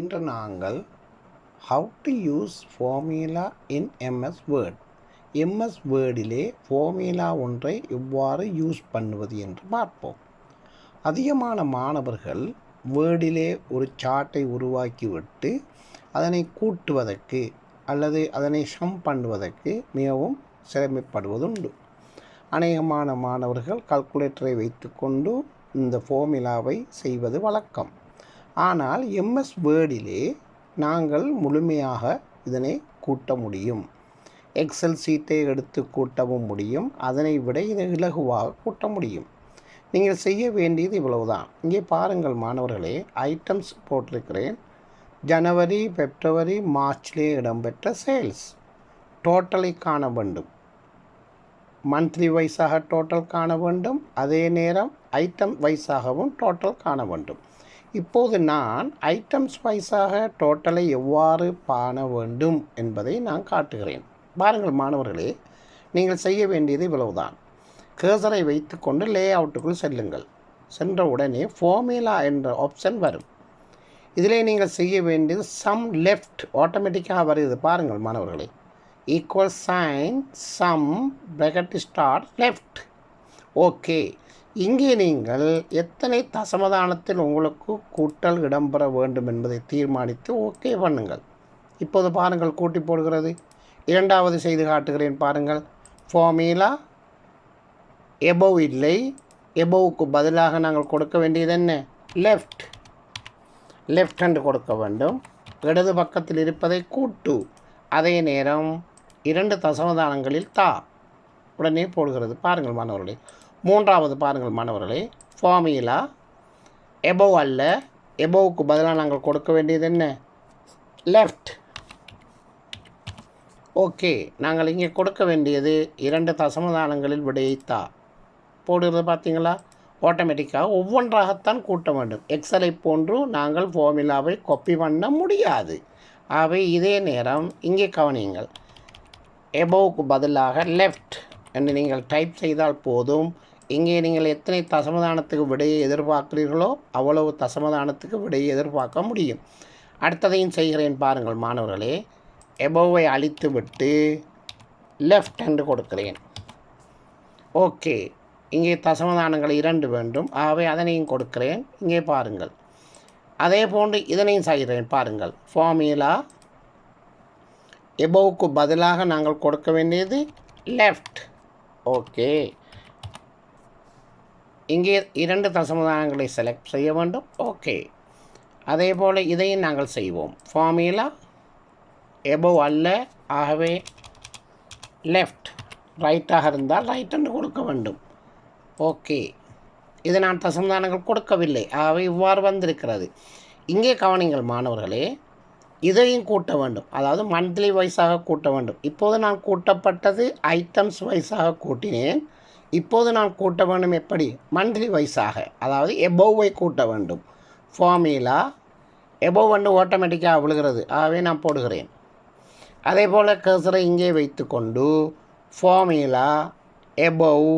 இன்று நாங்கள் how to use formula in MS Word MS வேர்டிலே ஃபார்முலா ஒன்றை எவ்வாறு யூஸ் பண்ணுவது என்று பார்ப்போம். அதிகமான மாணவர்கள் வேர்டிலே ஒரு சார்ட்டை உருவாக்கிவிட்டு அதனை கூட்டுவதற்கு அல்லது அதனை சம் பண்ணுவதற்கு மிகவும் சிரமப்படுவதுண்டு. அநேகமான மாணவர்கள் கால்குலேட்டரை வைத்துக்கொண்டு இந்த ஃபார்முலாவை செய்வது வழக்கம். ஆனால் எம்எஸ் வேர்டிலே நாங்கள் முழுமையாக இதனை கூட்ட முடியும். எக்ஸல் சீட்டை எடுத்து கூட்டவும் முடியும். அதனை விட இதை இலகுவாக கூட்ட முடியும். நீங்கள் செய்ய வேண்டியது இவ்வளவுதான். இங்கே பாருங்கள் மாணவர்களே, ஐட்டம்ஸ் போட்டிருக்கிறேன். ஜனவரி, பிப்ரவரி, மார்ச்லே இடம்பெற்ற சேல்ஸ் டோட்டலை காண வேண்டும். மந்த்லி வைஸாக டோட்டல் காண வேண்டும். அதே நேரம் ஐட்டம் வைஸாகவும் டோட்டல் காண வேண்டும். இப்போது நான் ஐட்டம்ஸ் வைஸாக டோட்டலை எவ்வாறு காண வேண்டும் என்பதை நான் காட்டுகிறேன். பாருங்கள் மாணவர்களே, நீங்கள் செய்ய வேண்டியது இவ்வளவுதான். கர்சரை வைத்துக்கொண்டு லே அவுட்டுக்குள் செல்லுங்கள். சென்ற உடனே ஃபார்முலா என்ற ஆப்ஷன் வரும். இதிலே நீங்கள் செய்ய வேண்டியது சம் லெஃப்ட் ஆட்டோமேட்டிக்காக வருது. பாருங்கள் மாணவர்களே, equal sign sum bracket start left. Okay, இங்கே நீங்கள் எத்தனை தசமதானத்தில் உங்களுக்கு கூட்டல் இடம்பெற வேண்டும் என்பதை தீர்மானித்து ஓகே பண்ணுங்கள். இப்போது பாருங்கள், கூட்டி போடுகிறது. இரண்டாவது செய்து காட்டுகிறேன். பாருங்கள், ஃபார்முலா எபோவ் இல்லை. எபோவுக்கு பதிலாக நாங்கள் கொடுக்க வேண்டியது என்ன? லெஃப்ட் ஹேண்ட் கொடுக்க வேண்டும். இடது பக்கத்தில் இருப்பதை கூட்டு. அதே நேரம் 2 தசமதானங்களில் உடனே போடுகிறது. பாருங்கள் மாணவர்களே, மூன்றாவது பாருங்கள் மாணவர்களே, ஃபார்முலா எபோவ் அல்ல. எபோவுக்கு பதிலாக நாங்கள் கொடுக்க வேண்டியது என்ன? லெஃப்ட். ஓகே, நாங்கள் இங்கே கொடுக்க வேண்டியது 2 தசமதானங்களில் விடையை போடுகிறது. பார்த்தீங்களா? ஆட்டோமேட்டிக்காக ஒவ்வொன்றாகத்தான் கூட்ட வேண்டும். எக்ஸலை போன்று நாங்கள் ஃபார்முலாவை காப்பி பண்ண முடியாது. ஆகவே இதே நேரம் இங்கே கவனியுங்கள். எபோவுக்கு பதிலாக லெஃப்ட் என்று நீங்கள் டைப் செய்தால் போதும். இங்கே நீங்கள் எத்தனை தசமதானத்துக்கு விடையை எதிர்பார்க்கிறீர்களோ அவ்வளவு தசமதானத்துக்கு விடையை எதிர்பார்க்க முடியும். அடுத்ததையும் செய்கிறேன். பாருங்கள் மாணவர்களே, எபோவை அழித்து விட்டு லெஃப்ட் என்று கொடுக்கிறேன். ஓகே, இங்கே தசமதானங்கள் 2 வேண்டும். ஆகவே அதனையும் கொடுக்கிறேன். இங்கே பாருங்கள், அதே போன்று இதனையும் செய்கிறேன். பாருங்கள், ஃபார்முலா எபோவுக்கு பதிலாக நாங்கள் கொடுக்க வேண்டியது லெஃப்ட். ஓகே, இங்கே 2 தசமதானங்களை செலக்ட் செய்ய வேண்டும். ஓகே, அதே போல் இதையும் நாங்கள் செய்வோம். ஃபார்முலா எபோவ் அல்ல, ஆகவே லெஃப்ட். ரைட்டாக இருந்தால் ரைட் என்று கொடுக்க வேண்டும். ஓகே, இது நான் தசமதானங்கள் கொடுக்கவில்லை. ஆகவே இவ்வாறு வந்திருக்கிறது. இங்கே கவனிங்கள் மாணவர்களே, இதையும் கூட்ட வேண்டும். அதாவது மந்த்லி வைஸாக கூட்ட வேண்டும். இப்போது நான் கூட்டப்பட்டது ஐட்டம்ஸ் வைஸாக கூட்டினேன். இப்போது நான் கூட்ட வேண்டும் எப்படி? மந்த்லி வைஸாக, அதாவது எபோவை கூட்ட வேண்டும். ஃபார்முலா எபோவ் வந்து ஆட்டோமேட்டிக்காக விழுகிறது. ஆகவே நான் போடுகிறேன். அதே போல் கர்சரை இங்கே வைத்துக்கொண்டு ஃபார்முலா எபோவ்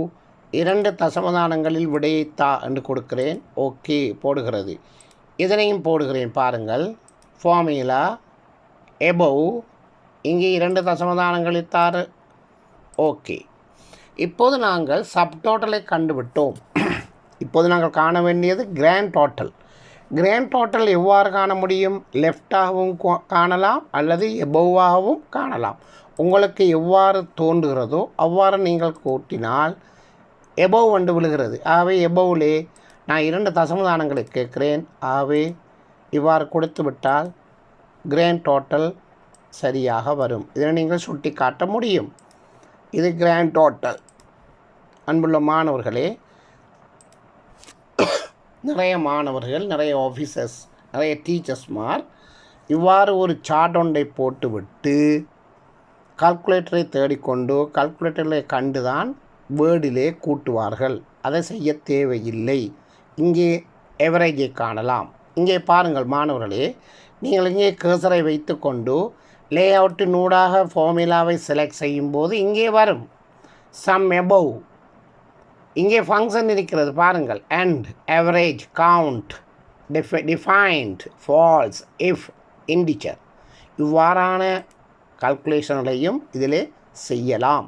2 தசமதானங்களில் விடையை என்று கொடுக்கிறேன். ஓகே, போடுகிறது. இதனையும் போடுகிறேன். பாருங்கள், ஃபார்முலா எபோவ் இங்கே 2 தசமதானங்களில் ஓகே, இப்போது நாங்கள் சப்டோட்டலை கண்டுவிட்டோம். இப்போது நாங்கள் காண வேண்டியது கிராண்ட் டோட்டல். கிராண்ட் டோட்டல் எவ்வாறு காண முடியும்? லெஃப்டாகவும் காணலாம் அல்லது எபோவாகவும் காணலாம். உங்களுக்கு எவ்வாறு தோன்றுகிறதோ அவ்வாறு நீங்கள் கூட்டினால் எபோவ் வந்து விழுகிறது. ஆகவே எபோவிலே நான் 2 தசமதானங்களை கேட்குறேன். ஆகவே இவ்வாறு கொடுத்து விட்டால் கிராண்ட் டோட்டல் சரியாக வரும். இதனை நீங்கள் சுட்டி காட்ட முடியும். இது கிராண்ட் டோட்டல். அன்புள்ள மாணவர்களே, நிறைய மாணவர்கள், நிறைய ஆஃபீஸர்ஸ், நிறைய டீச்சர்ஸ்மார் இவ்வாறு ஒரு சார்ட் ஒன்றை போட்டுவிட்டு கால்குலேட்டரை தேடிக்கொண்டு கால்குலேட்டரை கண்டு தான் வேர்டிலே கூட்டுவார்கள். அதை செய்ய தேவையில்லை. இங்கே எவரேஜை காணலாம். இங்கே பாருங்கள் மாணவர்களே, நீங்கள் இங்கே கர்சரை வைத்துக்கொண்டு லே அவுட்டினூடாக ஃபார்முலாவை செலக்ட் செய்யும்போது இங்கே வரும் சம் எபோவ். இங்கே ஃபங்க்ஷன் இருக்கிறது பாருங்கள், and, average, count. defined false if integer. இவ்வாறான கால்குலேஷன்களையும் இதிலே செய்யலாம்.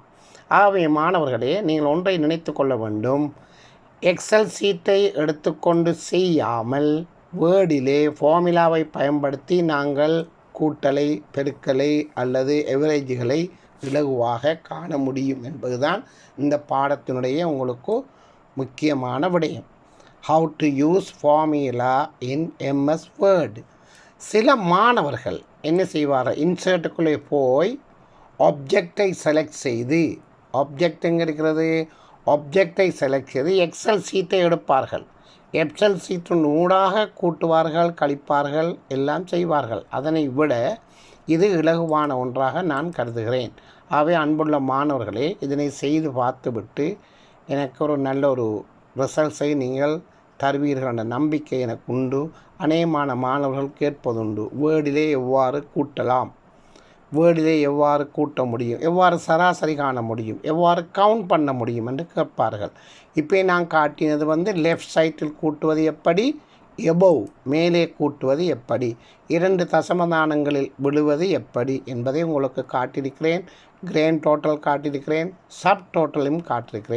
ஆகவே மாணவர்களே, நீங்கள் ஒன்றை நினைத்து கொள்ள வேண்டும். எக்ஸல் சீட்டை எடுத்துக்கொண்டு செய்யாமல் வேர்டிலே ஃபார்முலாவை பயன்படுத்தி நாங்கள் கூட்டலை, பெருக்கலை அல்லது எவரேஜ்களை இலகுவாக காண முடியும் என்பதுதான் இந்த பாடத்தினுடைய உங்களுக்கு முக்கியமான விடயம். How to use formula in MS Word. சில மாணவர்கள் என்ன செய்வார்கள், இன்சர்ட்டுக்குள்ளே போய் ஆப்ஜெக்டை செலக்ட் செய்து, ஆப்ஜெக்ட் எங்கே இருக்கிறது, ஆப்ஜெக்டை செலக்ட் செய்து எக்ஸல் சீட்டை எடுப்பார்கள். எக்ஸல் சீட்டின் ஊடாக கூட்டுவார்கள், கழிப்பார்கள், எல்லாம் செய்வார்கள். அதனை விட இது இலகுவான ஒன்றாக நான் கருதுகிறேன். ஆகவே அன்புள்ள மாணவர்களே, இதனை செய்து பார்த்துவிட்டு எனக்கு ஒரு நல்ல ஒரு ரிசல்ட்ஸை நீங்கள் தருவீர்கள் என்ற நம்பிக்கை எனக்கு உண்டு. அநேகமான மாணவர்கள் கேட்பதுண்டு, வேர்டிலே எவ்வாறு கூட்டலாம், வேர்டிலே எவ்வாறு கூட்ட முடியும், எவ்வாறு சராசரி காண முடியும், எவ்வாறு கவுண்ட் பண்ண முடியும் என்று கேட்பார்கள். இப்போ நான் காட்டினது லெஃப்ட் சைட்டில் கூட்டுவது எப்படி, எபோவ் மேலே கூட்டுவது எப்படி, 2 தசமதானங்களில் விழுவது எப்படி என்பதை உங்களுக்கு காட்டியிருக்கிறேன். கிராண்ட் டோட்டல் காட்டியிருக்கிறேன், சப் டோட்டலையும் காட்டியிருக்கிறேன்.